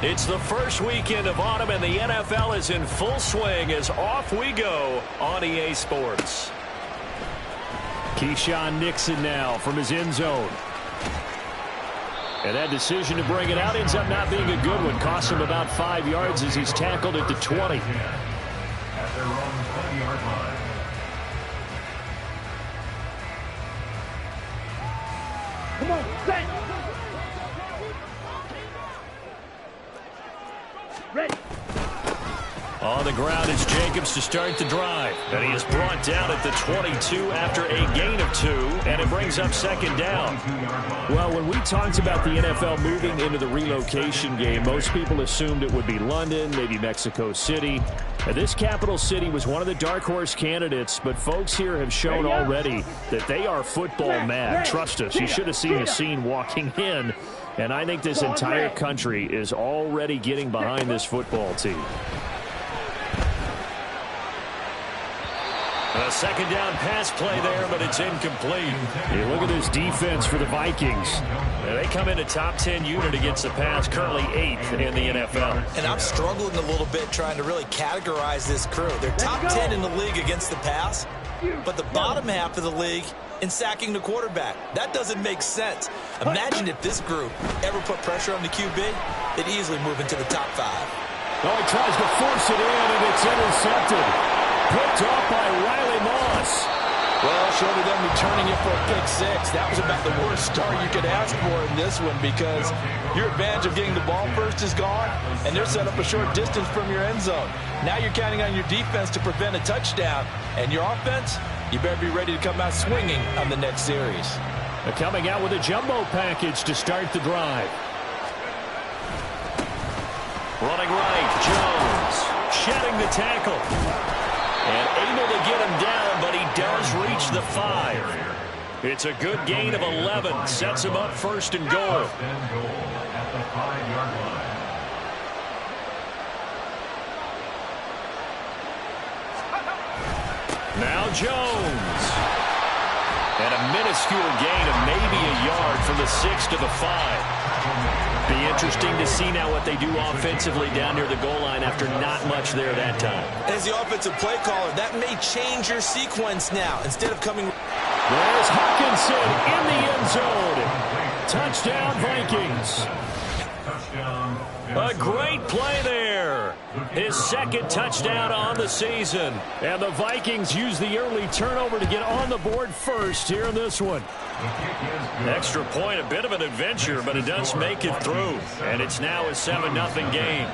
It's the first weekend of autumn, and the NFL is in full swing as off we go on EA Sports. Keisean Nixon now from his end zone. And that decision to bring it out ends up not being a good one. Costs him about 5 yards as he's tackled at the 20. At their own 20-yard line. Come on, set! Ready! On the ground is Jacobs to start the drive. And he is brought down at the 22 after a gain of 2, and it brings up second down. Well, when we talked about the NFL moving into the relocation game, most people assumed it would be London, maybe Mexico City. Now, this capital city was one of the dark horse candidates, but folks here have shown already that they are football mad. Trust us, you should have seen the scene walking in. And I think this entire country is already getting behind this football team. A second down pass play there, but it's incomplete. Hey, look at this defense for the Vikings. They come in a top 10 unit against the pass, currently 8th in the NFL. And I'm struggling a little bit trying to really categorize this crew. They're top 10 in the league against the pass, but the bottom half of the league in sacking the quarterback. That doesn't make sense. Imagine if this group ever put pressure on the QB, they'd easily move into the top 5. Oh, he tries to force it in, and it's intercepted. Picked off by Riley Moss. Well, short of them returning it for a pick 6, that was about the worst start you could ask for in this one, because your advantage of getting the ball first is gone, and they're set up a short distance from your end zone. Now you're counting on your defense to prevent a touchdown, and your offense, you better be ready to come out swinging on the next series. They're coming out with a jumbo package to start the drive. Running right, Jones shedding the tackle. And able to get him down, but he does reach the 5. It's a good gain of 11. Sets him up first and goal. First and goal at the 5-yard line. Now Jones. And a minuscule gain of maybe a yard from the 6 to the 5. Be interesting to see now what they do offensively down near the goal line after not much there that time. As the offensive play caller, that may change your sequence now. Instead of coming... There's Hawkinson in the end zone. Touchdown, Vikings. A great play there. His second touchdown on the season. And the Vikings use the early turnover to get on the board first here in this one. Extra point, a bit of an adventure, but it does make it through. And it's now a 7-0 game.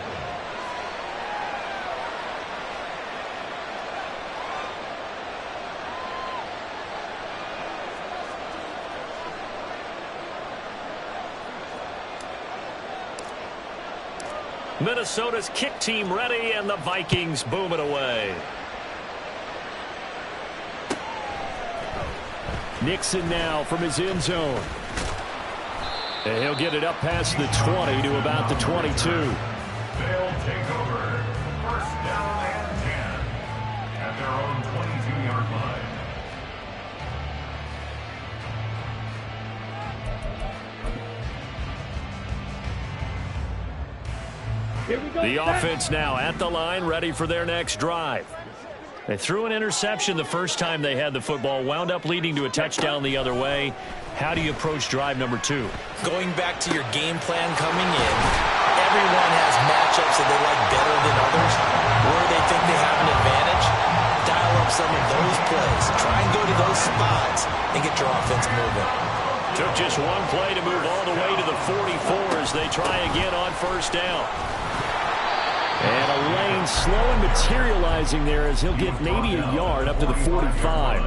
Minnesota's kick team ready, and the Vikings boom it away. Nixon now from his end zone. And he'll get it up past the 20 to about the 22. They'll take over. First down and 10 at their own 22-yard line. The offense now at the line, ready for their next drive. They threw an interception the first time they had the football, wound up leading to a touchdown the other way. How do you approach drive number 2? Going back to your game plan coming in, everyone has matchups that they like better than others. Where they think they have an advantage, dial up some of those plays. Try and go to those spots and get your offense moving. Took just one play to move all the way to the 44 as they try again on first down. And a lane slow and materializing there as he'll get maybe a yard up to the 45.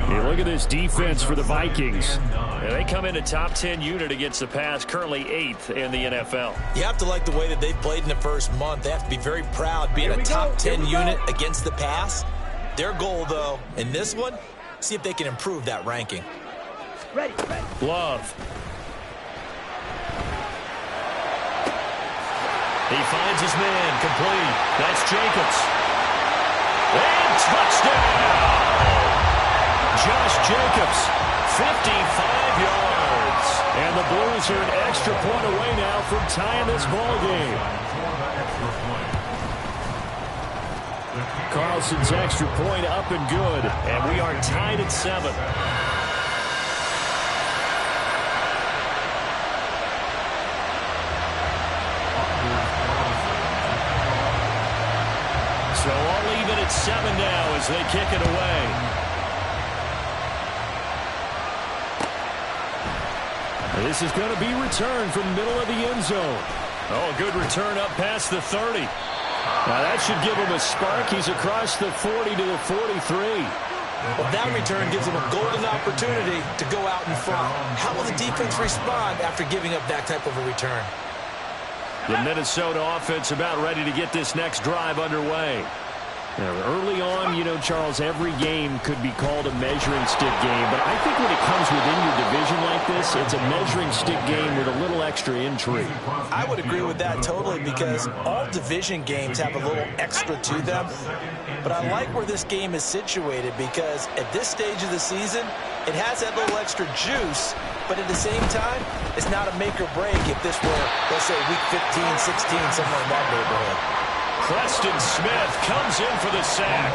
Hey, look at this defense for the Vikings. Yeah, they come in a top 10 unit against the pass, currently 8th in the NFL. You have to like the way that they played in the first month. They have to be very proud being a top 10 unit against the pass. Their goal, though, in this one, see if they can improve that ranking. Ready. Love. He finds his man, complete. That's Jacobs. And touchdown! Josh Jacobs, 55 yards. And the Blues are an extra point away now from tying this ball game. Carlson's extra point up and good. And we are tied at 7. So all even at 7 now as they kick it away. This is going to be returned from the middle of the end zone. Oh, a good return up past the 30. Now that should give him a spark. He's across the 40 to the 43. Well, that return gives him a golden opportunity to go out in front. How will the defense respond after giving up that type of a return? The Minnesota offense about ready to get this next drive underway. Now, early on, you know, Charles, every game could be called a measuring stick game. But I think when it comes within your division like this, it's a measuring stick game with a little extra intrigue. I would agree with that totally because all division games have a little extra to them. But I like where this game is situated because at this stage of the season, it has that little extra juice. But at the same time, it's not a make or break if this were, let's say, week 15, 16, somewhere in that neighborhood. Preston Smith comes in for the sack.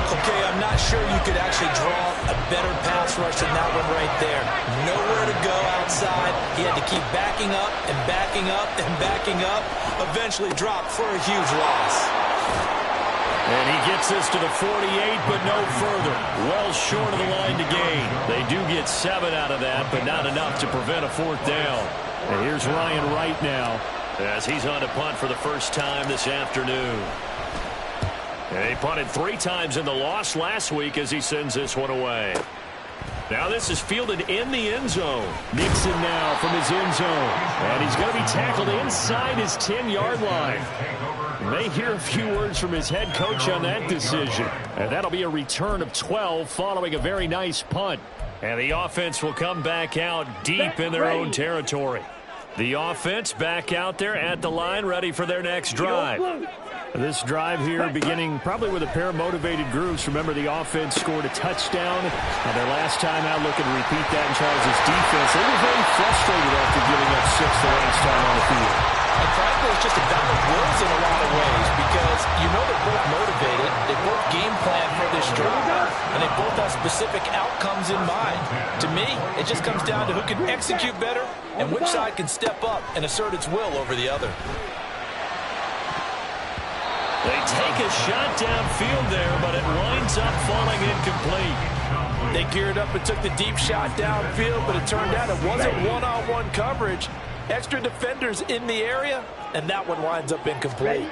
Okay, I'm not sure you could actually draw a better pass rush than that one right there. Nowhere to go outside. He had to keep backing up and backing up and backing up. Eventually dropped for a huge loss. And he gets this to the 48, but no further. Well short of the line to gain. They do get 7 out of that, but not enough to prevent a 4th down. And here's Ryan Wright now, as he's on to punt for the first time this afternoon. And he punted 3 times in the loss last week as he sends this one away. Now this is fielded in the end zone. Nixon now from his end zone. And he's going to be tackled inside his 10-yard line. May hear a few words from his head coach on that decision. And that'll be a return of 12 following a very nice punt. And the offense will come back out deep in their own territory. The offense back out there at the line, ready for their next drive. This drive here beginning probably with a pair of motivated groups. Remember, the offense scored a touchdown. And their last time out looking to repeat that in Charles' defense. They were very frustrated after giving up 6 the last time on the field. And frankly, it's just a battle of wills in a lot of ways because you know they're both motivated. They both game plan for this drive. And they both have specific outcomes in mind. To me, it just comes down to who can execute better and which side can step up and assert its will over the other. They take a shot downfield there, but it winds up falling incomplete. They geared up and took the deep shot downfield, but it turned out it wasn't one-on-one coverage. Extra defenders in the area, and that one winds up incomplete.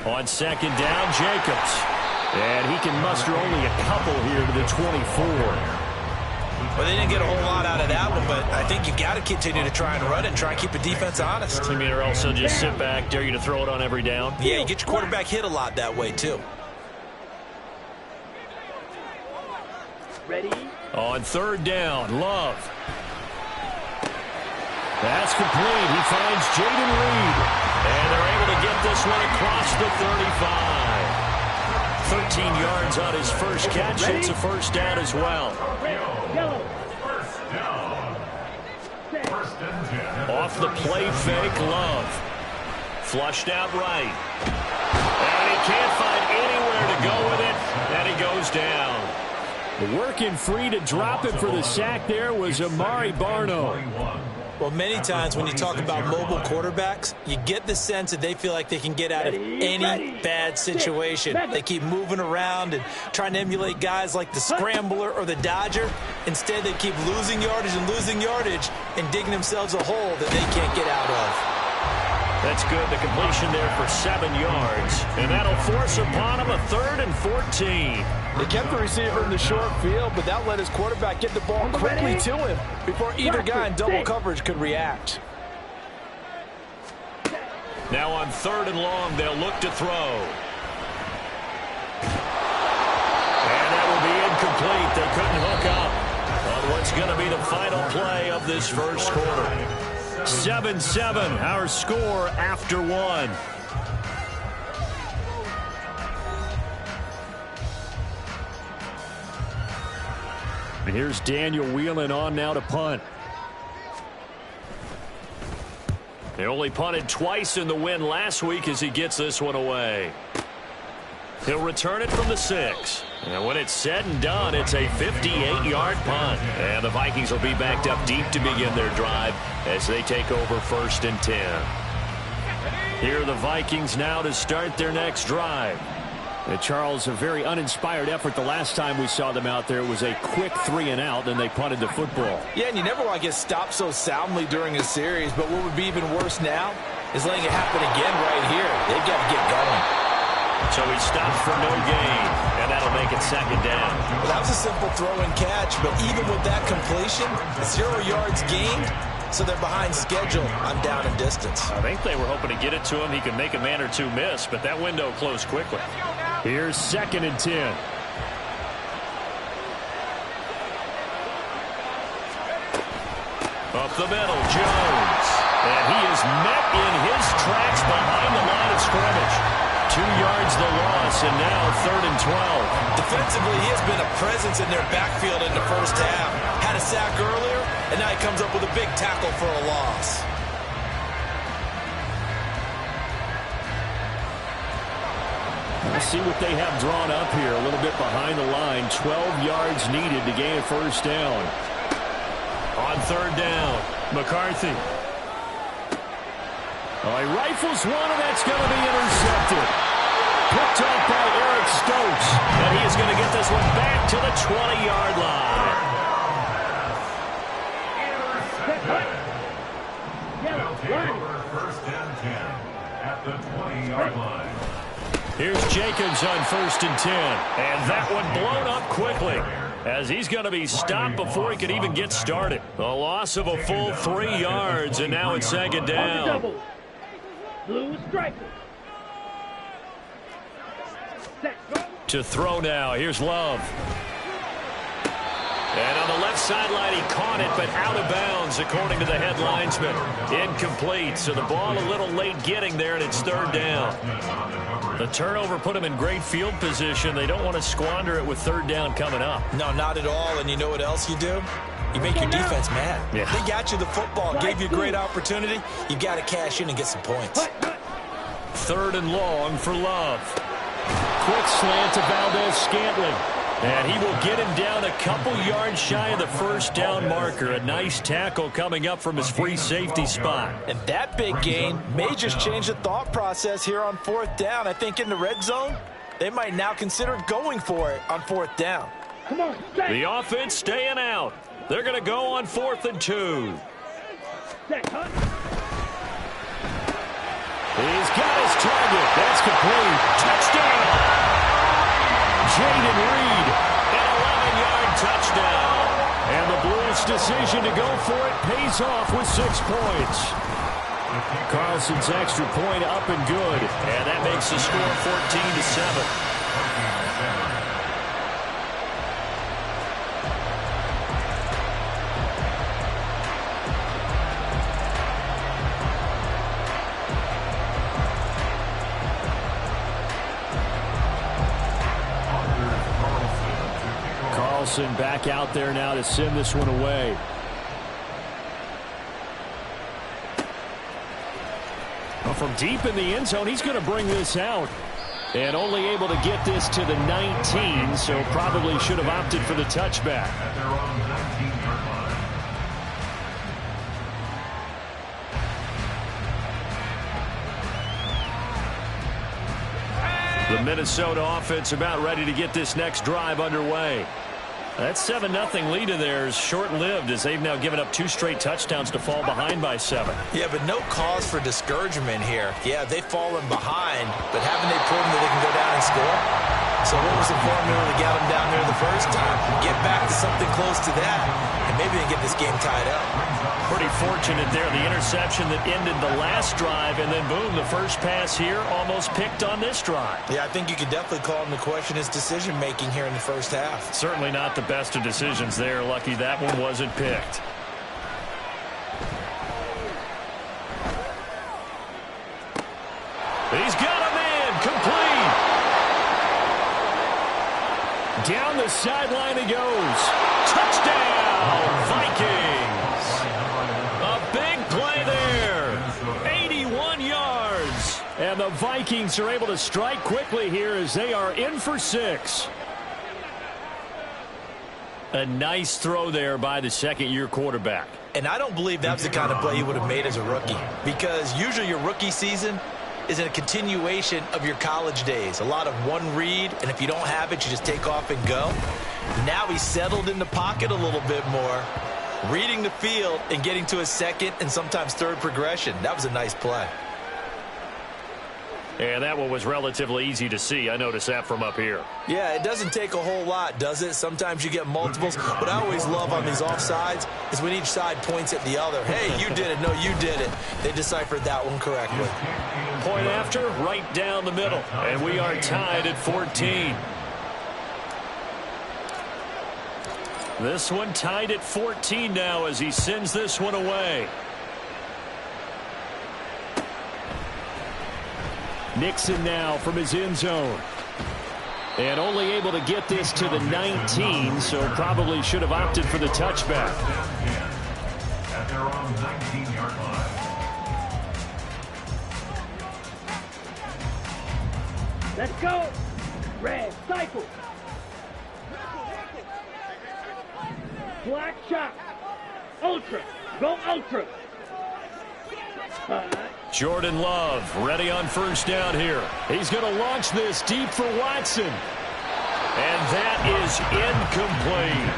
On 2nd down, Jacobs. And he can muster only a couple here to the 24. Well, they didn't get a whole lot out of that one, but I think you've got to continue to try and run and try and keep the defense honest. You mean, or also just sit back, dare you to throw it on every down? Yeah, you get your quarterback hit a lot that way, too. Ready? On 3rd down, Love. That's complete. He finds Jaden Reed. And they're able to get this one across the 35. 13 yards on his first catch. It's a 1st down as well. Off the play fake, Love. Flushed out right. And he can't find anywhere to go with it. And he goes down. Working free to drop it for the sack there was Amari Barno. Well, many times when you talk about mobile quarterbacks, you get the sense that they feel like they can get out of any bad situation. They keep moving around and trying to emulate guys like the Scrambler or the Dodger. Instead, they keep losing yardage and digging themselves a hole that they can't get out of. That's good. The completion there for 7 yards. And that'll force upon him a 3rd and 14. They kept the receiver in the short field, but that let his quarterback get the ball quickly to him before either guy in double coverage could react. Now on 3rd and long, they'll look to throw. And that will be incomplete. They couldn't hook up on what's going to be the final play of this first quarter. 7-7, our score after 1. Here's Daniel Whelan on now to punt. They only punted twice in the win last week as he gets this one away. He'll return it from the 6. And when it's said and done, it's a 58-yard punt. And the Vikings will be backed up deep to begin their drive as they take over 1st and 10. Here are the Vikings now to start their next drive. And Charles, a very uninspired effort the last time we saw them out there. It was a quick 3-and-out, and they punted the football. Yeah, and you never want to get stopped so soundly during a series, but what would be even worse now is letting it happen again right here. They've got to get going. So he stops for no gain, and that'll make it 2nd down. Well, that was a simple throw and catch, but even with that completion, 0 yards gained, so they're behind schedule on down and distance. I think they were hoping to get it to him. He could make a man or two miss, but that window closed quickly. Here's 2nd and 10. Up the middle, Jones. And he is met in his tracks behind the line of scrimmage. 2 yards the loss, and now 3rd and 12. Defensively, he has been a presence in their backfield in the first half. Had a sack earlier, and now he comes up with a big tackle for a loss. Let's see what they have drawn up here. A little bit behind the line. 12 yards needed to gain a 1st down. On 3rd down, McCarthy. Oh, he rifles one, and that's going to be intercepted. Picked off by Eric Stokes. And he is going to get this one back to the 20-yard line. They'll take over 1st and 10 at the 20-yard line. Here's Jacobs on 1st and 10. And that one blown up quickly, as he's going to be stopped before he can even get started. A loss of a full 3 yards, and now it's 2nd down. Blue striker. Set. To throw now. Here's Love. And on the left sideline, he caught it, but out of bounds, according to the head linesman. Incomplete, so the ball a little late getting there, and it's 3rd down. The turnover put him in great field position. They don't want to squander it with 3rd down coming up. No, not at all, and you know what else you do? You make your defense mad. Yeah. They got you the football, gave you a great opportunity. You've got to cash in and get some points. 3rd and long for Love. Quick slant to Valdez-Scantling. And he will get him down a couple yards shy of the 1st down marker. A nice tackle coming up from his free safety spot. And that big gain may just change the thought process here on 4th down. I think in the red zone, they might now consider going for it on 4th down. Come on, set. The offense staying out. They're going to go on 4th and 2. Set, huh? He's got his target. That's complete. Touchdown. Jaden Reed, an 11-yard touchdown. And the Blues' decision to go for it pays off with 6 points. Carlson's extra point up and good. And that makes the score 14-7. Carlson back out there now to send this one away. Well, from deep in the end zone, he's going to bring this out. And only able to get this to the 19, so probably should have opted for the touchback. At their own 19-yard line. The Minnesota offense about ready to get this next drive underway. That 7-0 lead of theirs short-lived, as they've now given up 2 straight touchdowns to fall behind by 7. Yeah, but no cause for discouragement here. Yeah, they've fallen behind, but haven't they proven that they can go down and score? So what was the formula to get them down there the first time? Get back to something close to that, and maybe they can get this game tied up. Pretty fortunate there. The interception that ended the last drive, and then boom, the first pass here almost picked on this drive. Yeah, I think you could definitely call him to question his decision-making here in the first half. Certainly not the best of decisions there. Lucky that one wasn't picked. He's got a man, complete. Down the sideline he goes. Touchdown, Vikings. A big play there. Vikings are able to strike quickly here as they are in for 6. A nice throw there by the second-year quarterback. And I don't believe that's the kind of play he would have made as a rookie, because usually your rookie season is a continuation of your college days. A lot of one read, and if you don't have it, you just take off and go. Now he's settled in the pocket a little bit more, reading the field and getting to his second and sometimes third progression. That was a nice play. And that one was relatively easy to see. I noticed that from up here. Yeah, it doesn't take a whole lot, does it? Sometimes you get multiples. What I always love on these offsides is when each side points at the other. Hey, you did it. No, you did it. They deciphered that one correctly. Point after, right down the middle. And we are tied at 14. This one tied at 14 now as he sends this one away. Nixon now from his end zone. And only able to get this to the 19, so probably should have opted for the touchback. At their own 19-yard line. Let's go. Red, cycle. Black shot. Ultra. Go ultra. Jordan Love ready on first down here. He's going to launch this deep for Watson. And that is incomplete.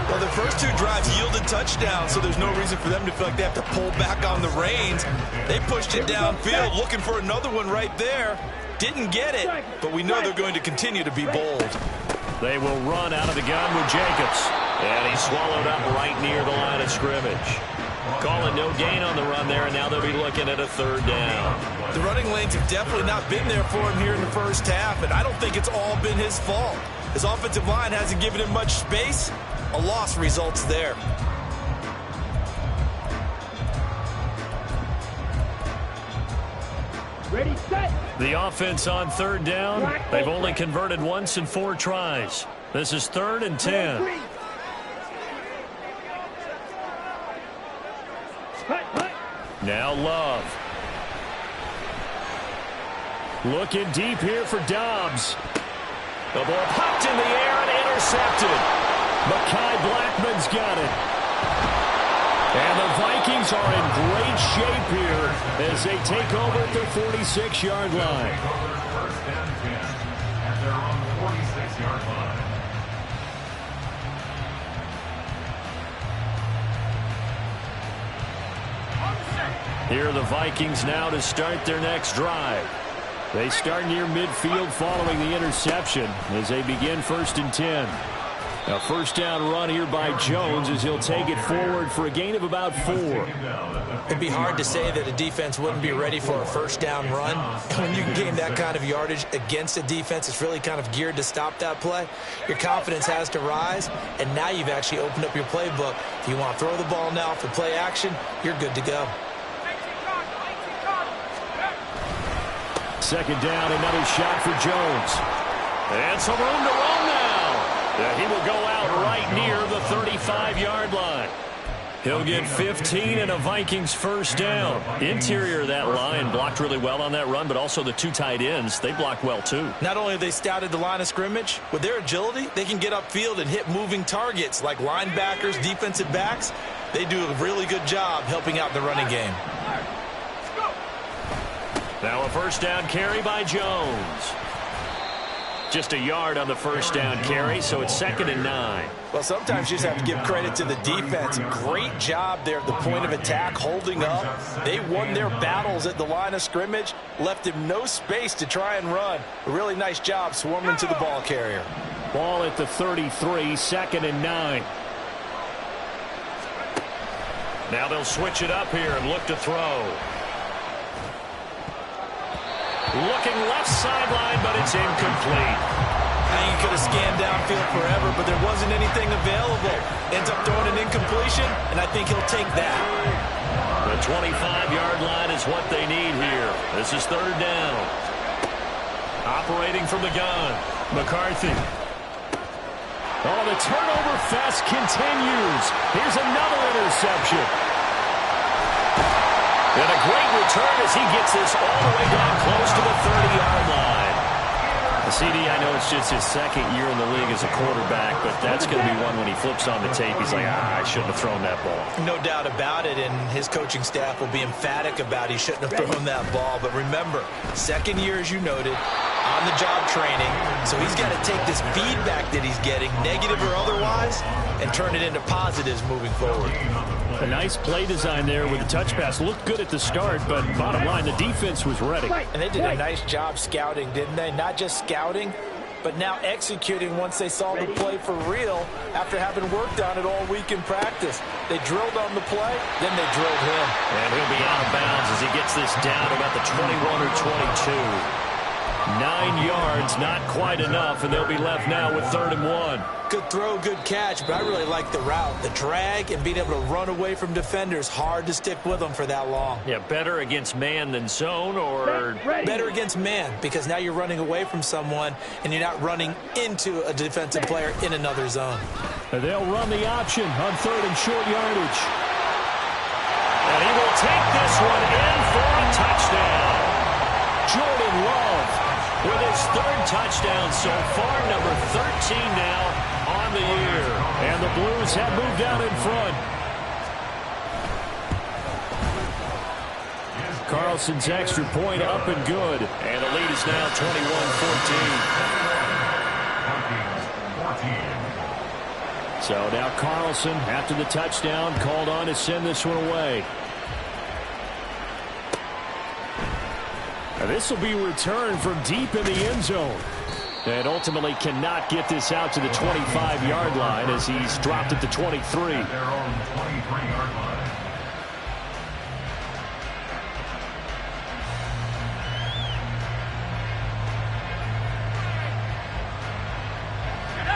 Well, the first two drives yielded touchdowns, so there's no reason for them to feel like they have to pull back on the reins. They pushed it downfield, looking for another one right there. Didn't get it, but we know they're going to continue to be bold. They will run out of the gun with Jacobs. And he's swallowed up right near the line of scrimmage. Calling no gain on the run there, and now they'll be looking at a third down. The running lanes have definitely not been there for him here in the first half, and I don't think it's all been his fault. His offensive line hasn't given him much space. A loss results there. Ready, set. The offense on third down. They've only converted once in 4 tries. This is 3rd and 10. Now Love. Looking deep here for Dobbs. The ball popped in the air and intercepted. Mekhi Blackman's got it. And the Vikings are in great shape here as they take over at their 46-yard line. First and 10 at their own 46-yard line. Here are the Vikings now to start their next drive. They start near midfield following the interception as they begin 1st and 10. A first down run here by Jones as he'll take it forward for a gain of about 4. It'd be hard to say that a defense wouldn't be ready for a first down run. When you gain that kind of yardage against a defense that's really kind of geared to stop that play, your confidence has to rise, and now you've actually opened up your playbook. If you want to throw the ball now for play action, you're good to go. Second down, another shot for Jones. And some room to run now. He will go out right near the 35-yard line. He'll get 15 and a Vikings first down. Interior of that line blocked really well on that run, but also the 2 tight ends, they blocked well too. Not only have they scouted the line of scrimmage, with their agility, they can get upfield and hit moving targets like linebackers, defensive backs. They do a really good job helping out the running game. Now a first down carry by Jones. Just a yard on the first down carry, so it's 2nd and 9. Well, sometimes you just have to give credit to the defense. Great job there at the point of attack, holding up. They won their battles at the line of scrimmage, left him no space to try and run. A really nice job swarming to the ball carrier. Ball at the 33, 2nd and 9. Now they'll switch it up here and look to throw. Looking left sideline, but it's incomplete. I think he could have scanned downfield forever, but there wasn't anything available. Ends up throwing an incompletion, and I think he'll take that. The 25-yard line is what they need here. This is 3rd down. Operating from the gun, McCarthy. Oh, the turnover fest continues. Here's another interception. And a great return as he gets this all the way down close to the 30-yard line. CD, I know it's just his second year in the league as a quarterback, but that's going to be one when he flips on the tape. He's like, I shouldn't have thrown that ball. No doubt about it, and his coaching staff will be emphatic about he shouldn't have thrown that ball. But remember, second year, as you noted, on-the-job training, so he's got to take this feedback that he's getting, negative or otherwise, and turn it into positives moving forward. A nice play design there with the touch pass. Looked good at the start, but bottom line, the defense was ready. And they did a nice job scouting, didn't they? Not just scouting, but now executing once they saw the play for real after having worked on it all week in practice. They drilled on the play, then they drilled him. And he'll be out of bounds as he gets this down to about the 21 or 22. 9 yards, not quite enough, and they'll be left now with 3rd and 1. Good throw, good catch, but I really like the route. The drag and being able to run away from defenders, hard to stick with them for that long. Yeah, better against man than zone, or better against man, because now you're running away from someone and you're not running into a defensive player in another zone. They'll run the option on 3rd and short yardage. And he will take this one in for a touchdown. Jordan Love with his 3rd touchdown so far, number 13 now on the year. And the Blues have moved out in front. Carlson's extra point up and good. And the lead is now 21-14. So now Carlson, after the touchdown, called on to send this one away. This will be returned from deep in the end zone. And ultimately cannot get this out to the 25-yard line as he's dropped at the 23. At their own 23-yard line.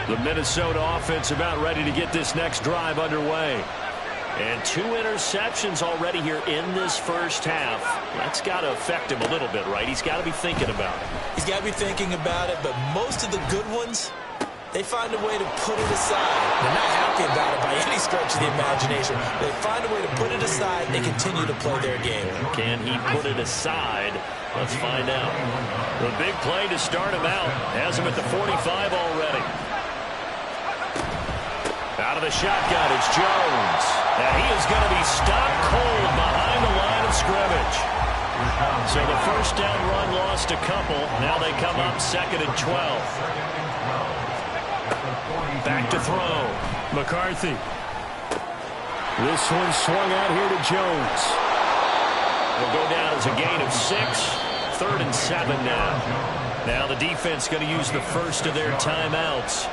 The Minnesota offense about ready to get this next drive underway. And 2 interceptions already here in this first half. That's got to affect him a little bit, right? He's got to be thinking about it. He's got to be thinking about it, but most of the good ones, they find a way to put it aside. They're not happy about it by any stretch of the imagination. They find a way to put it aside and they continue to play their game. Can he put it aside? Let's find out. The big play to start him out has him at the 45 already. Out of the shotgun, it's Jones. And he is going to be stopped cold behind the line of scrimmage. So the first down run lost a couple. Now they come up 2nd and 12. Back to throw. McCarthy. This one swung out here to Jones. Will go down as a gain of 6. 3rd and 7 now. Now the defense going to use the first of their timeouts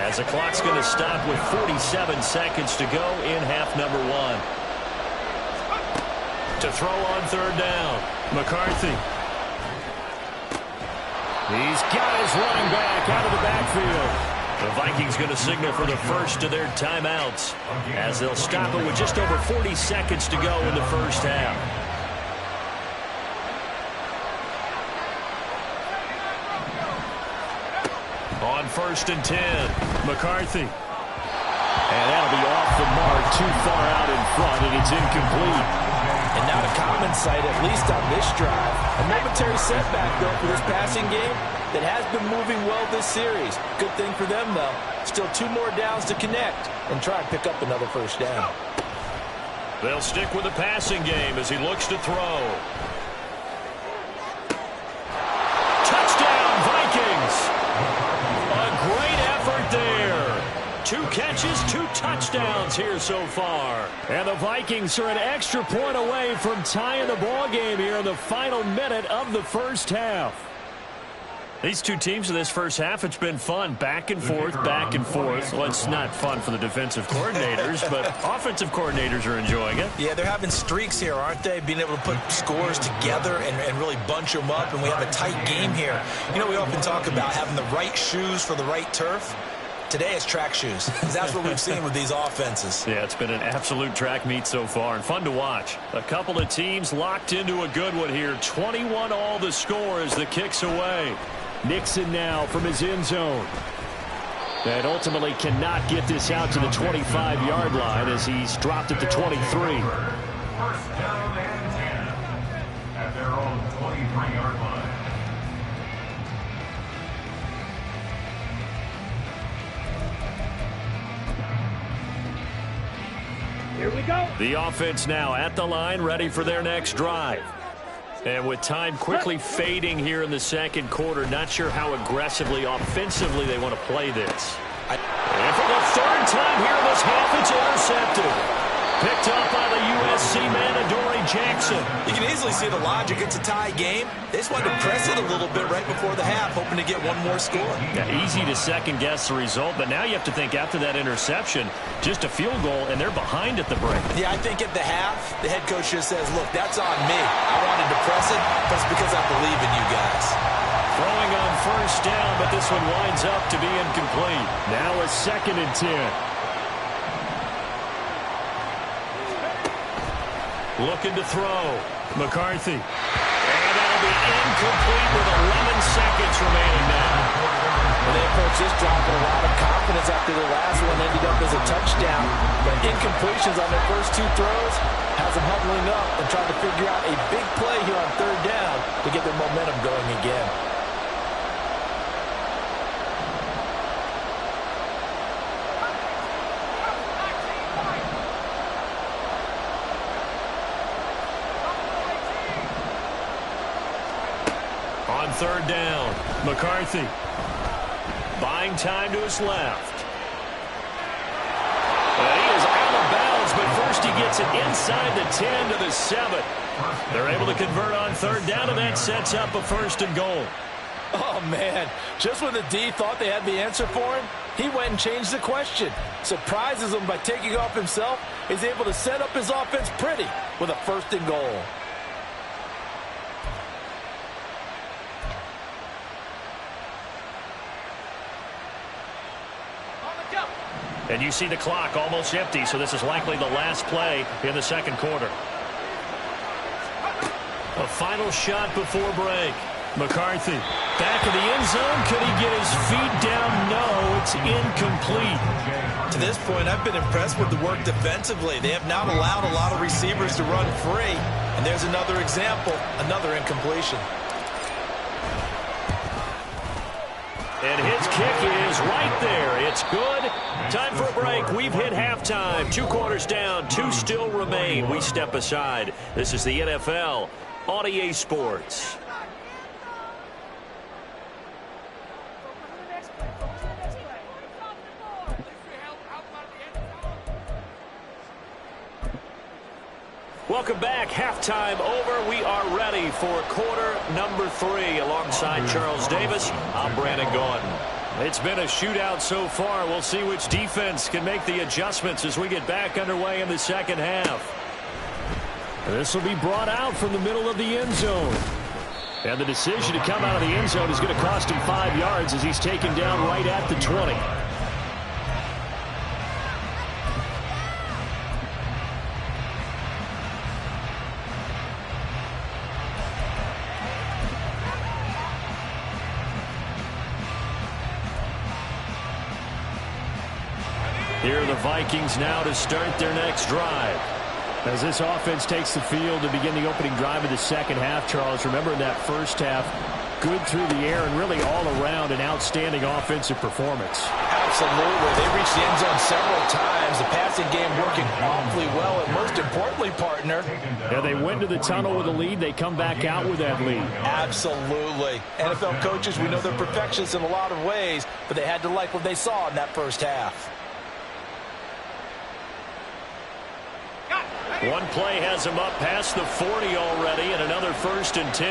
as the clock's going to stop with 47 seconds to go in half number 1. To throw on 3rd down. McCarthy. He's got his running back out of the backfield. The Vikings going to signal for the first of their timeouts as they'll stop it with just over 40 seconds to go in the first half. On 1st and 10, McCarthy. And that'll be off the mark, too far out in front, and it's incomplete. And now to common sight, at least on this drive. A momentary setback, though, for this passing game that has been moving well this series. Good thing for them, though. Still 2 more downs to connect and try and pick up another first down. They'll stick with the passing game as he looks to throw. Touchdown, Vikings! A great effort there. 2 catches, 2 touchdowns here so far. And the Vikings are an extra point away from tying the ball game here in the final minute of the first half. These 2 teams in this first half, it's been fun. Back and forth, back and forth. Well, it's not fun for the defensive coordinators, but offensive coordinators are enjoying it. Yeah, they're having streaks here, aren't they? Being able to put scores together and really bunch them up, and we have a tight game here. You know, we often talk about having the right shoes for the right turf. Today it's track shoes. That's what we've seen with these offenses. Yeah, it's been an absolute track meet so far and fun to watch. A couple of teams locked into a good one here. 21 all the score as the kick's away. Nixon now from his end zone. And ultimately cannot get this out to the 25-yard line as he's dropped at the 23. First down and 10. 3-yard line. Here we go. The offense now at the line, ready for their next drive. And with time quickly fading here in the second quarter, not sure how aggressively, offensively they want to play this. And for the third time here in this half, it's intercepted. Picked up by the USC man, Adoree Jackson. You can easily see the logic. It's a tie game. They just wanted to press it a little bit right before the half, hoping to get one more score. Yeah, easy to second-guess the result, but now you have to think after that interception, just a field goal, and they're behind at the break. Yeah, I think at the half, the head coach just says, look, that's on me. I wanted to press it, but it's because I believe in you guys. Throwing on first down, but this one winds up to be incomplete. Now a 2nd and 10. Looking to throw. McCarthy. And that'll be incomplete with 11 seconds remaining now. Well, they approached this drive with a lot of confidence after the last one ended up as a touchdown. But incompletions on their first 2 throws has them huddling up and trying to figure out a big play here on 3rd down to get their momentum going again. On 3rd down, McCarthy buying time to his left. And he is out of bounds, but first he gets it inside the 10 to the 7. They're able to convert on 3rd down, and that sets up a 1st and goal. Oh, man. Just when the D thought they had the answer for him, he went and changed the question. Surprises him by taking off himself. He's able to set up his offense pretty with a 1st and goal. And you see the clock almost empty, so this is likely the last play in the second quarter. A final shot before break. McCarthy back in the end zone. Could he get his feet down? No, it's incomplete. To this point, I've been impressed with the work defensively. They have not allowed a lot of receivers to run free. And there's another example, another incompletion. And his kick is right there. It's good. Time for a break. We've hit halftime. 2 quarters down. 2 still remain. We step aside. This is the NFL on EA Sports. Welcome back. Halftime over. We are ready for quarter number 3. Alongside Charles Davis, I'm Brandon Gordon. It's been a shootout so far. We'll see which defense can make the adjustments as we get back underway in the second half. This will be brought out from the middle of the end zone. And the decision to come out of the end zone is going to cost him 5 yards as he's taken down right at the 20. Here are the Vikings now to start their next drive. As this offense takes the field to begin the opening drive of the second half, Charles, remember in that first half, good through the air and really all around an outstanding offensive performance. Absolutely. They reached the end zone several times. The passing game working awfully well. And most importantly, partner, yeah, they went to the tunnel with a lead. They come back out with that lead. Absolutely. NFL coaches, we know they're perfectionists in a lot of ways, but they had to like what they saw in that first half. One play has him up past the 40 already, and another 1st and 10.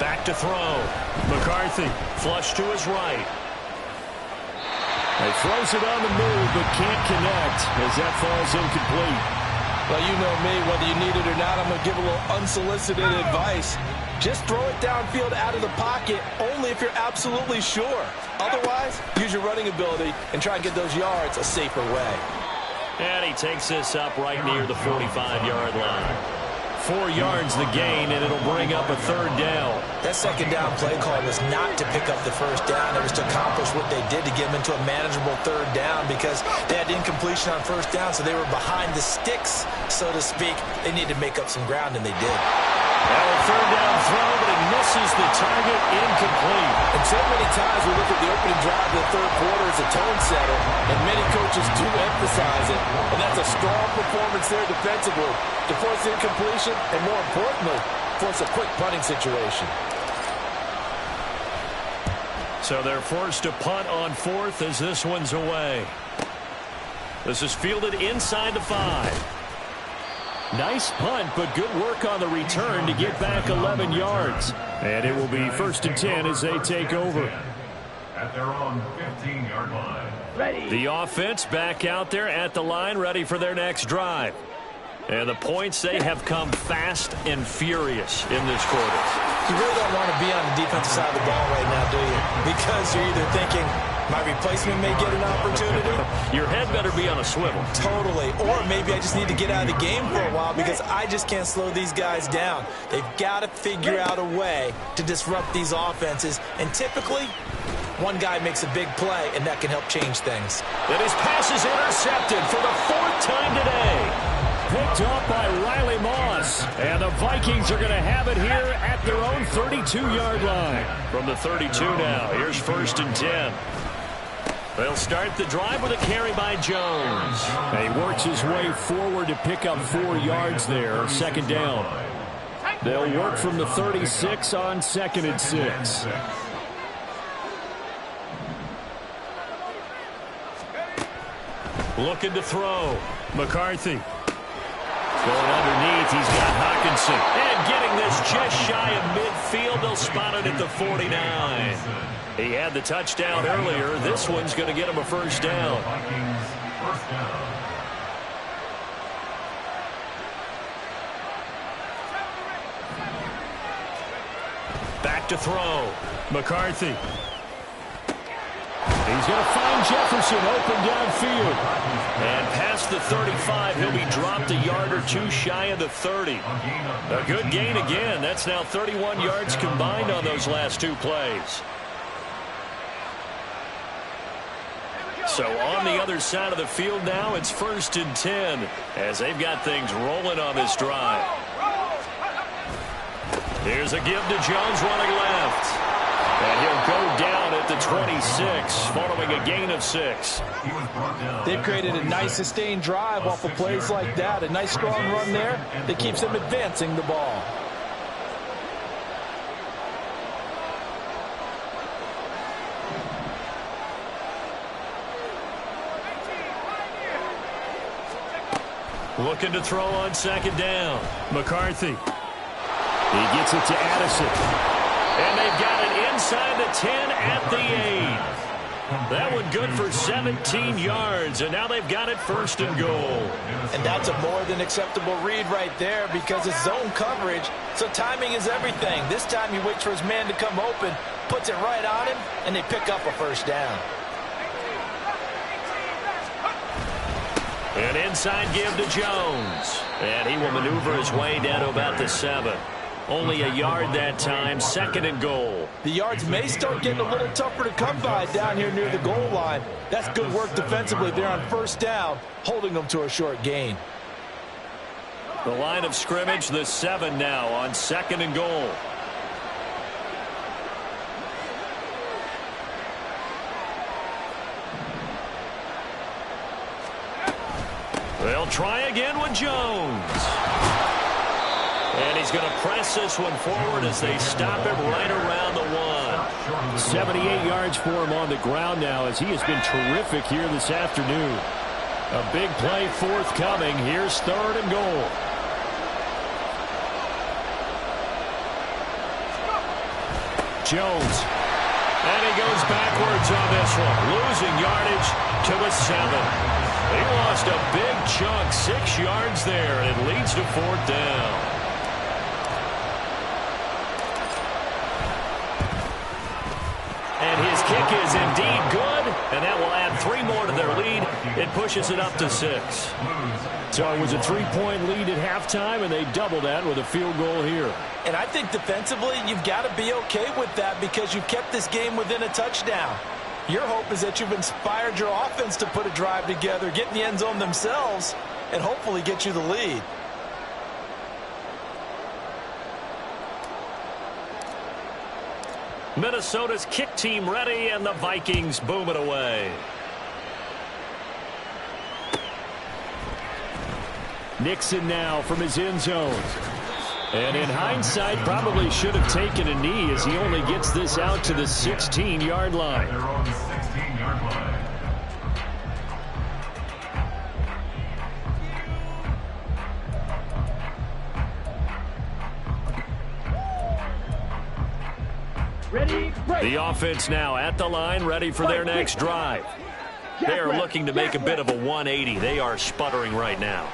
Back to throw. McCarthy, flush to his right. He throws it on the move, but can't connect as that falls incomplete. Well, you know me, whether you need it or not, I'm going to give a little unsolicited advice. Just throw it downfield out of the pocket only if you're absolutely sure. Otherwise, use your running ability and try and get those yards a safer way. And he takes this up right near the 45-yard line. 4 yards the gain, and it'll bring up a 3rd down. That second down play call was not to pick up the first down. It was to accomplish what they did to get them into a manageable 3rd down because they had incompletion on first down, so they were behind the sticks, so to speak. They needed to make up some ground, and they did. Now a 3rd down throw, but it misses the target, incomplete. And so many times we look at the opening drive of the third quarter as a tone setter, and many coaches do emphasize it. And that's a strong performance there defensively to force incompletion and, more importantly, force a quick punting situation. So they're forced to punt on 4th as this one's away. This is fielded inside the 5. Nice punt, but good work on the return to get back 11 yards. And it will be 1st and 10 as they take over. At their own 15-yard line. Ready. The offense back out there at the line, ready for their next drive. And the points, they have come fast and furious in this quarter. You really don't want to be on the defensive side of the ball right now, do you? Because you're either thinking, my replacement may get an opportunity. Your head better be on a swivel. Totally. Or maybe I just need to get out of the game for a while because I just can't slow these guys down. They've got to figure out a way to disrupt these offenses. And typically, one guy makes a big play, and that can help change things. And his pass is intercepted for the 4th time today. Picked off by Riley Moss. And the Vikings are going to have it here at their own 32-yard line. From the 32 now, here's 1st and 10. They'll start the drive with a carry by Jones. And he works his way forward to pick up 4 yards there, 2nd down. They'll work from the 36 on 2nd and 6. Looking to throw. McCarthy. Going underneath, he's got Hockenson. And getting this just shy of midfield. They'll spot it at the 49. He had the touchdown earlier. This one's going to get him a 1st down. Vikings, 1st down. Back to throw. McCarthy. He's going to find Jefferson open downfield. And past the 35, he'll be dropped a yard or 2 shy of the 30. A good gain again. That's now 31 yards combined on those last 2 plays. So on the other side of the field now, it's 1st and 10 as they've got things rolling on this drive. Here's a give to Jones running left. And he'll go down at the 26 following a gain of 6. They've created a nice sustained drive off of plays like that. A nice strong run there that keeps them advancing the ball. Looking to throw on 2nd down. McCarthy. He gets it to Addison. And they've got it inside the 10 at the 8. That one good for 17 yards, and now they've got it 1st and goal. And that's a more than acceptable read right there because it's zone coverage, so timing is everything. This time he waits for his man to come open, puts it right on him, and they pick up a 1st down. An inside give to Jones. And he will maneuver his way down to about the 7. Only a yard that time, 2nd and goal. The yards may start getting a little tougher to come by down here near the goal line. That's good work defensively there on 1st down, holding them to a short gain. The line of scrimmage, the 7 now on 2nd and goal. They'll try again with Jones. And he's going to press this one forward as they stop him right around the 1. 78 yards for him on the ground now as he has been terrific here this afternoon. A big play forthcoming. Here's 3rd and goal. Jones. And he goes backwards on this one. Losing yardage to the 7. He lost a big chunk, 6 yards there, and it leads to 4th down. And his kick is indeed good, and that will add 3 more to their lead. It pushes it up to 6. So it was a 3-point lead at halftime, and they doubled that with a field goal here. And I think defensively, you've got to be okay with that because you've kept this game within a touchdown. Your hope is that you've inspired your offense to put a drive together, get in the end zone themselves, and hopefully get you the lead. Minnesota's kick team ready, and the Vikings boom it away. Nixon now from his end zone. And in hindsight, probably should have taken a knee as he only gets this out to the 16-yard line. Their own 16-yard line. Ready, break. The offense now at the line, ready for their next drive. They are looking to make a bit of a 180. They are sputtering right now.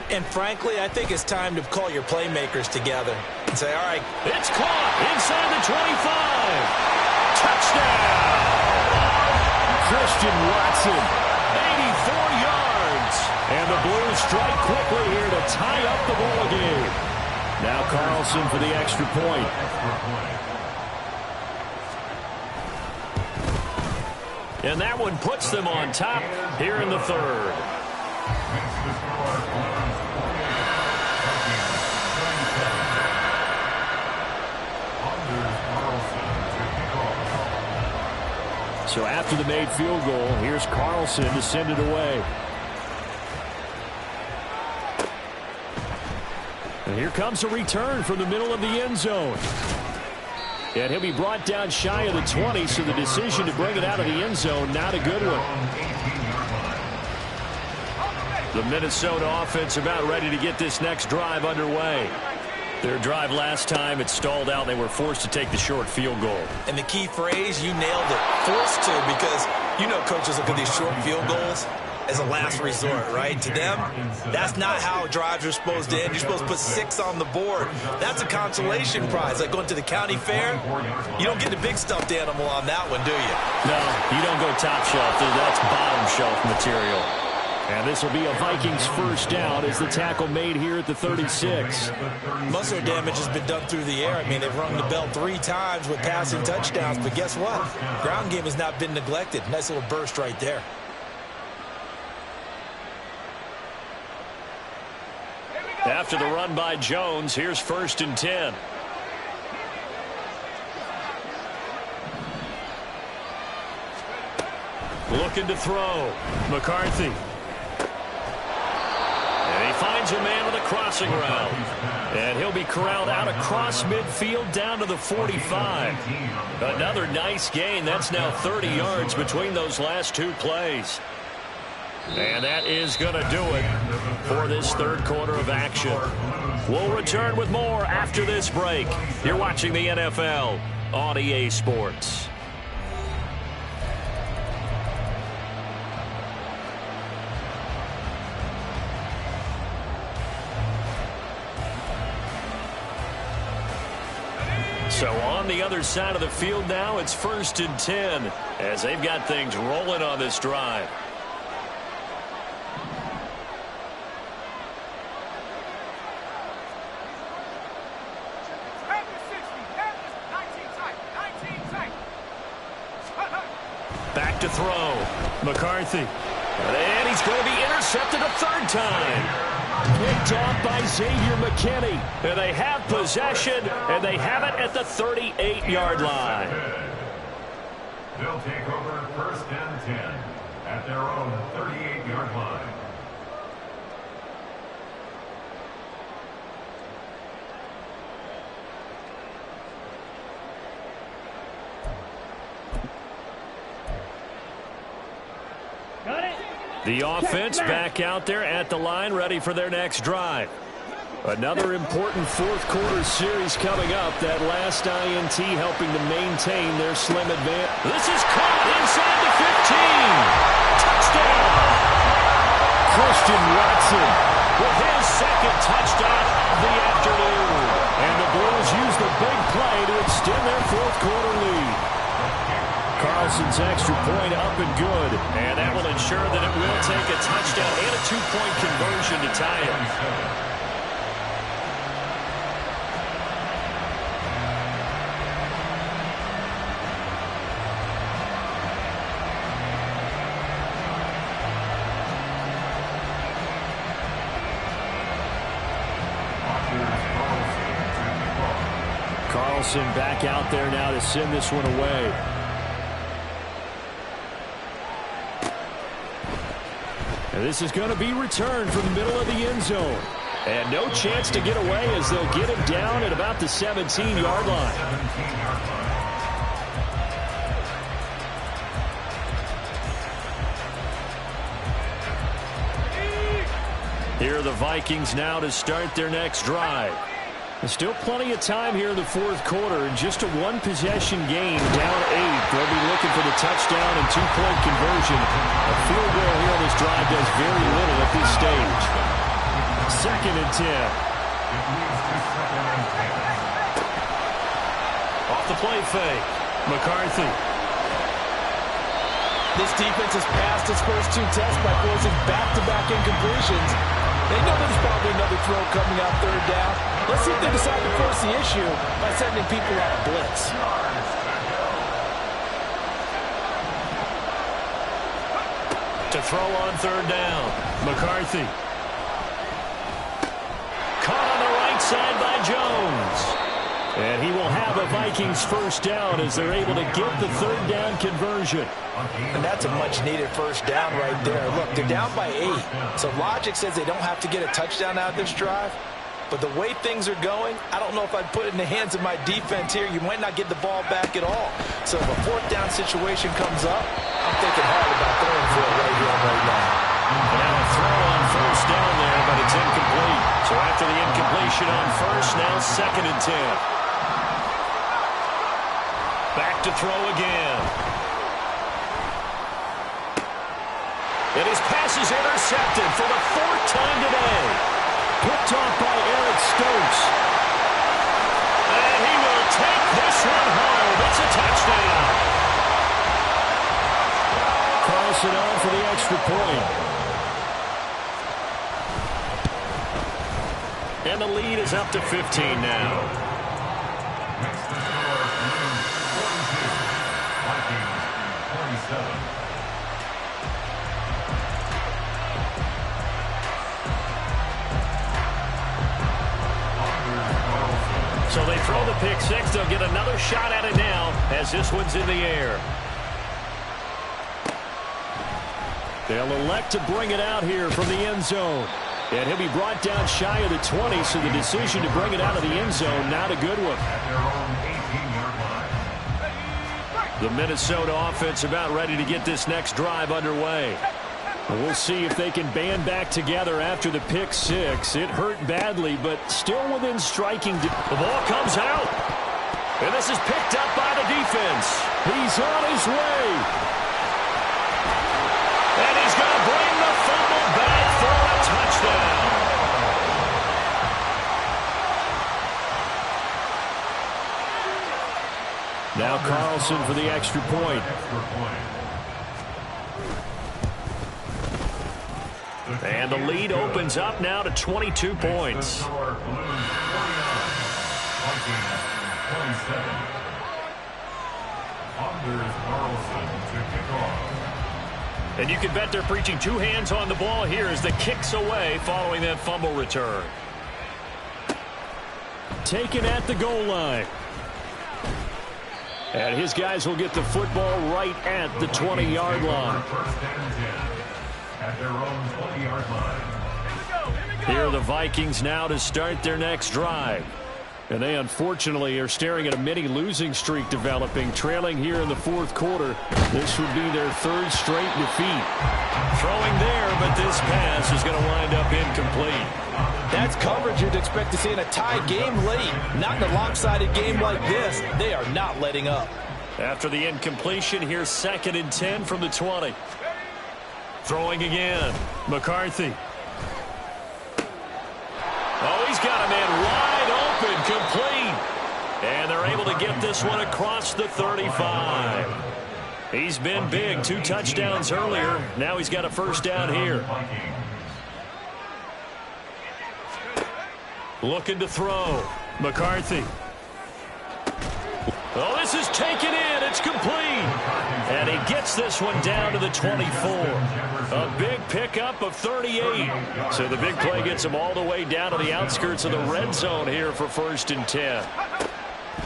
And frankly, I think it's time to call your playmakers together and say, all right. It's caught inside the 25. Touchdown! Christian Watson. 84 yards. And the Blues strike quickly here to tie up the ball game. Now Carlson for the extra point. And that one puts them on top here in the third. So after the made field goal, here's Carlson to send it away. And here comes a return from the middle of the end zone. And he'll be brought down shy of the 20, so the decision to bring it out of the end zone, not a good one. The Minnesota offense about ready to get this next drive underway. Their drive last time, it stalled out. They were forced to take the short field goal. And the key phrase, you nailed it, forced to, because you know coaches look at these short field goals as a last resort, right? To them, that's not how drives are supposed to end. You're supposed to put 6 on the board. That's a consolation prize. Like going to the county fair, you don't get the big stuffed animal on that one, do you? No, you don't go top shelf. That's bottom shelf material. And this will be a Vikings first down as the tackle made here at the 36. Most of their damage has been done through the air. I mean, they've rung the bell 3 times with passing touchdowns, but guess what? Ground game has not been neglected. Nice little burst right there. After the run by Jones, here's 1st and 10. Looking to throw. McCarthy. And he finds a man with a crossing route. And he'll be corralled out across midfield down to the 45. Another nice gain. That's now 30 yards between those last 2 plays. And that is going to do it for this third quarter of action. We'll return with more after this break. You're watching the NFL on EA Sports. So on the other side of the field now, it's 1st and 10 as they've got things rolling on this drive. Back to throw. McCarthy. And he's going to be intercepted a 3rd time. Picked off by Xavier McKinney. And they have possession, and they have it at the 38-yard line. They'll take over 1st and 10 at their own 38-yard line. The offense back out there at the line, ready for their next drive. Another important fourth quarter series coming up. That last INT helping to maintain their slim advance. This is caught inside the 15. Touchdown! Christian Watson with his 2nd touchdown of the afternoon. And the Blues use the big play to extend their fourth quarter lead. Carlson Carlson's extra point up and good. And that will ensure that it will take a touchdown and a two-point conversion to tie it. Carlson back out there now to send this one away. And this is going to be returned from the middle of the end zone. And no chance to get away as they'll get him down at about the 17-yard line. Here are the Vikings now to start their next drive. There's still plenty of time here in the fourth quarter, and just a one-possession game, down 8. They'll be looking for the touchdown and two-point conversion. A field goal here on this drive does very little at this stage. 2nd and 10. Off the play fake. McCarthy. This defense has passed its first 2 tests by forcing back-to-back incompletions. They know there's probably another throw coming out 3rd down. Let's see if they decide to force the issue by sending people out of blitz. To throw on 3rd down. McCarthy. Caught on the right side by Jones. And he will have a Vikings first down as they're able to get the 3rd down conversion. And that's a much-needed first down right there. Look, they're down by 8. So logic says they don't have to get a touchdown out of this drive. But the way things are going, I don't know if I'd put it in the hands of my defense here. You might not get the ball back at all. So if a 4th down situation comes up, I'm thinking hard about throwing for it right here and right now. Now a throw on 1st down there, but it's incomplete. So after the incompletion on 1st, now 2nd and 10. Back to throw again. And his pass is intercepted for the 4th time today. Picked off by Eric Stokes. And he will take this one home. It's a touchdown. Carlson on for the extra point. And the lead is up to 15 now. So they throw the pick 6. They'll get another shot at it now as this one's in the air. They'll elect to bring it out here from the end zone. And he'll be brought down shy of the 20, so the decision to bring it out of the end zone, not a good one. The Minnesota offense about ready to get this next drive underway. We'll see if they can band back together after the pick 6. It hurt badly, but still within striking. The ball comes out. And this is picked up by the defense. He's on his way. And he's going to bring the fumble back for a touchdown. Now Carlson for the extra point. And the lead opens up now to 22 points. And you can bet they're preaching 2 hands on the ball here as the kick's away following that fumble return. Taken at the goal line. And his guys will get the football right at the 20-yard line. At their own 20-yard line. Here are the Vikings now to start their next drive. And they unfortunately are staring at a mini losing streak developing, trailing here in the fourth quarter. This would be their 3rd straight defeat. Throwing there, but this pass is going to wind up incomplete. That's coverage you'd expect to see in a tie game late. Not in a lopsided game like this. They are not letting up. After the incompletion, here's 2nd and 10 from the 20. Throwing again. McCarthy. Oh, he's got a man wide open, complete. And they're able to get this one across the 35. He's been big. 2 touchdowns earlier. Now he's got a first down here. Looking to throw. McCarthy. Oh, this is taken in. It's complete. And he gets this one down to the 24. A big pickup of 38. So the big play gets him all the way down to the outskirts of the red zone here for 1st and 10.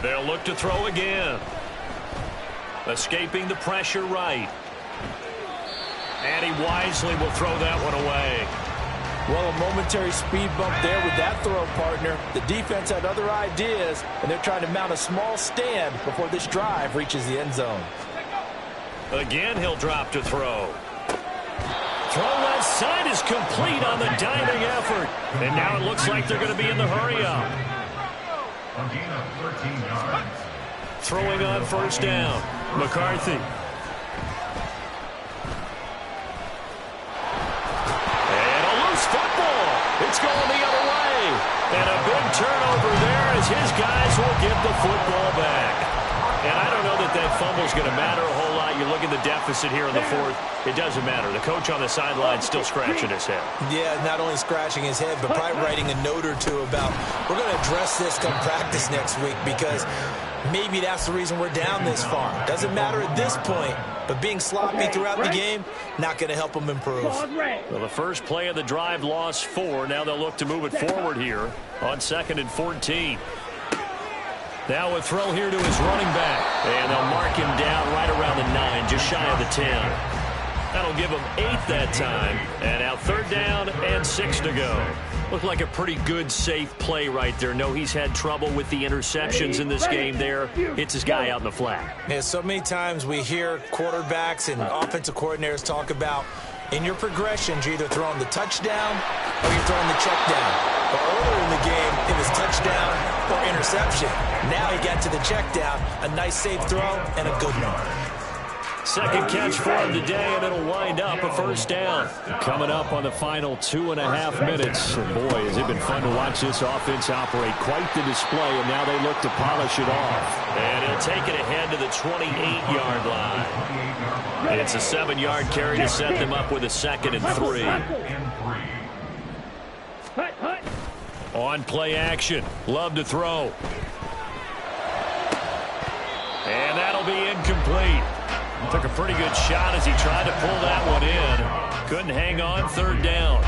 They'll look to throw again. Escaping the pressure right. And he wisely will throw that one away. Well, a momentary speed bump there with that throw, partner. The defense had other ideas, and they're trying to mount a small stand before this drive reaches the end zone. Again, he'll drop to throw. Throw left side is complete on the diving effort. And now it looks like they're going to be in the hurry-up. A gain of 13 yards. Throwing on first down. McCarthy. It's going the other way. And a big turnover there as his guys will get the football back. And I don't know that that fumble is going to matter a whole lot. You look at the deficit here in the 4th. It doesn't matter. The coach on the sideline still scratching his head. Yeah, not only scratching his head, but probably writing a note or two about we're going to address this come practice next week because maybe that's the reason we're down this far. Doesn't matter at this point, but being sloppy throughout the game, not going to help them improve. Well, the first play of the drive lost 4. Now they'll look to move it forward here on 2nd and 14. Now a throw here to his running back. And they'll mark him down right around the 9, just shy of the 10. That'll give him 8 that time. And now 3rd down and 6 to go. Looked like a pretty good, safe play right there. No, he's had trouble with the interceptions in this game there. Hits his guy out in the flat. Yeah, so many times we hear quarterbacks and offensive coordinators talk about in your progressions, you're either throwing the touchdown or you're throwing the check down. But earlier in the game, it was touchdown or interception. Now he got to the check down, a nice safe throw, and a good one. Second catch for him today, and it'll wind up a first down. Coming up on the final 2.5 minutes. And boy, has it been fun to watch this offense operate. Quite the display, and now they look to polish it off. And he'll take it ahead to the 28-yard line. It's a 7-yard carry to set them up with a 2nd and 3. On play action. Love to throw. And that'll be incomplete. Took a pretty good shot as he tried to pull that one in. Couldn't hang on. 3rd down.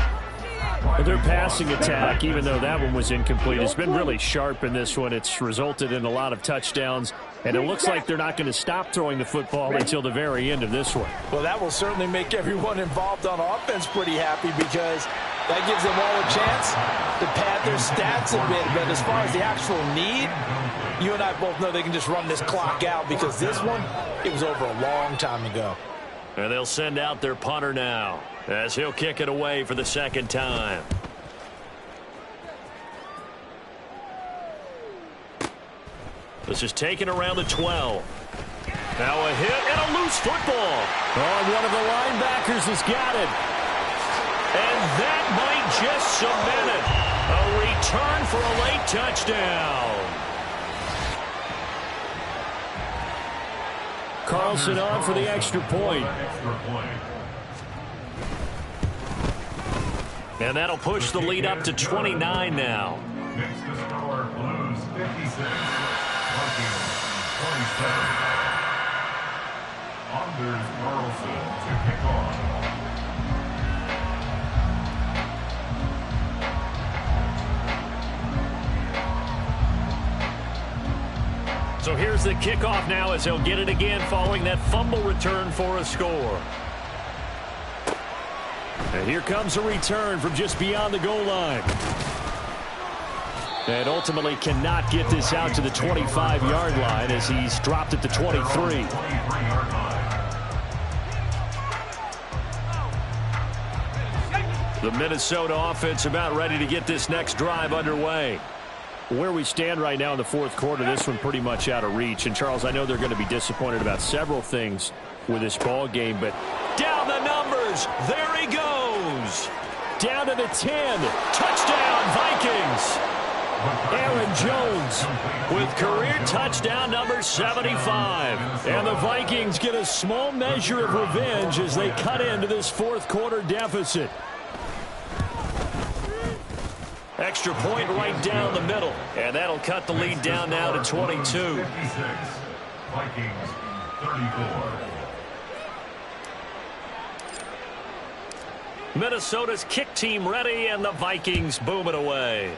Their passing attack, even though that one was incomplete, has been really sharp in this one. It's resulted in a lot of touchdowns, and it looks like they're not going to stop throwing the football until the very end of this one. Well, that will certainly make everyone involved on offense pretty happy because that gives them all a chance to pad their stats a bit. But as far as the actual need, you and I both know they can just run this clock out because this one, it was over a long time ago. And they'll send out their punter now as he'll kick it away for the 2nd time. This is taken around the 12. Now a hit and a loose football. Oh, one of the linebackers has got it. And that might just cement it. A return for a late touchdown. Carlson on for the extra point. And that'll push the lead up to 29 now. Next to score, Blues 56, Vikings 27. Anders Carlson to kick off. So here's the kickoff now as he'll get it again following that fumble return for a score. And here comes a return from just beyond the goal line. And ultimately cannot get this out to the 25-yard line as he's dropped at the 23. The Minnesota offense about ready to get this next drive underway. Where we stand right now in the 4th quarter, this one pretty much out of reach. And, Charles, I know they're going to be disappointed about several things with this ball game, but down the numbers. There he goes. Down to the 10. Touchdown, Vikings. Aaron Jones with career touchdown number 75. And the Vikings get a small measure of revenge as they cut into this fourth quarter deficit. Extra point right down the middle. And that'll cut the lead down now to 22. 56. Vikings 34. Minnesota's kick team ready, and the Vikings boom it away.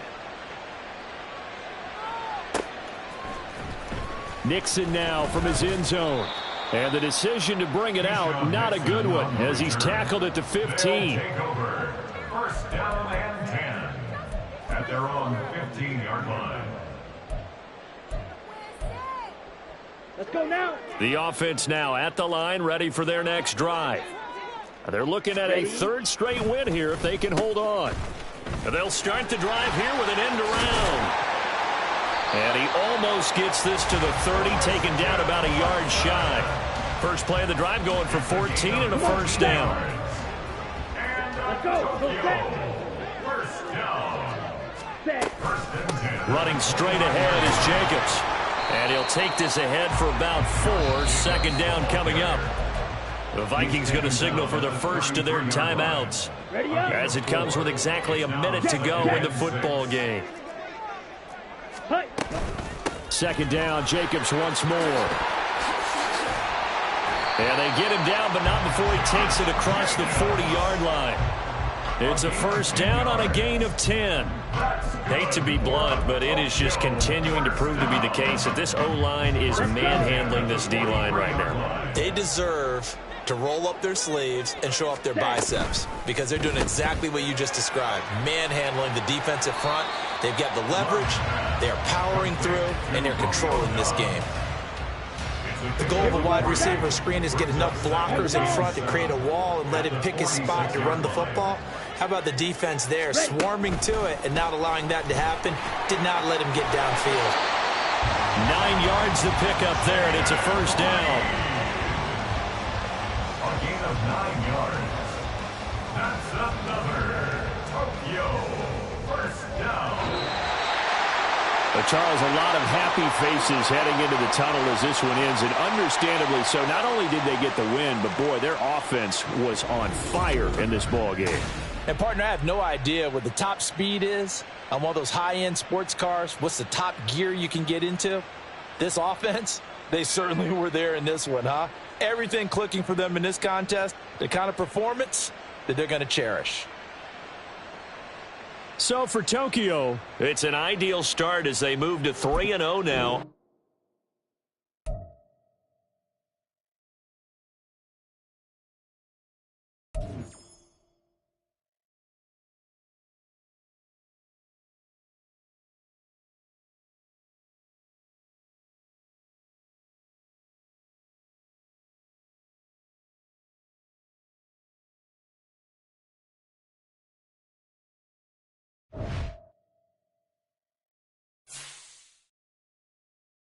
Nixon now from his end zone. And the decision to bring it out, not a good one, as he's tackled at the 15. Takeover. First down and 10 at their own 15-yard line. Let's go now. The offense now at the line, ready for their next drive. They're looking at a third straight win here if they can hold on. They'll start the drive here with an end around. And he almost gets this to the 30, taken down about a yard shy. First play of the drive going for 14 and a first down. Let's go. First down. First and 10. Running straight ahead is Jacobs. And he'll take this ahead for about 4. Second down coming up. The Vikings going to signal for the first of their timeouts as it comes with exactly a minute to go in the football game. Second down, Jacobs once more. And they get him down, but not before he takes it across the 40-yard line. It's a first down on a gain of 10. Hate to be blunt, but it is just continuing to prove to be the case that this O-line is manhandling this D-line right now. They deserve to roll up their sleeves and show off their biceps because they're doing exactly what you just described, manhandling the defensive front. They've got the leverage, they're powering through, and they're controlling this game. The goal of a wide receiver screen is get enough blockers in front to create a wall and let him pick his spot to run the football. How about the defense there, swarming to it and not allowing that to happen? Did not let him get downfield. 9 yards to pick up there, and it's a first down. A gain of 9 yards. That's another Tokyo first down. Charles, a lot of happy faces heading into the tunnel as this one ends, and understandably so. Not only did they get the win, but boy, their offense was on fire in this ball game. And partner, I have no idea what the top speed is on one of those high-end sports cars. What's the top gear you can get into? This offense, they certainly were there in this one, huh? Everything clicking for them in this contest, the kind of performance that they're going to cherish. So for Tokyo, it's an ideal start as they move to 3-0 now.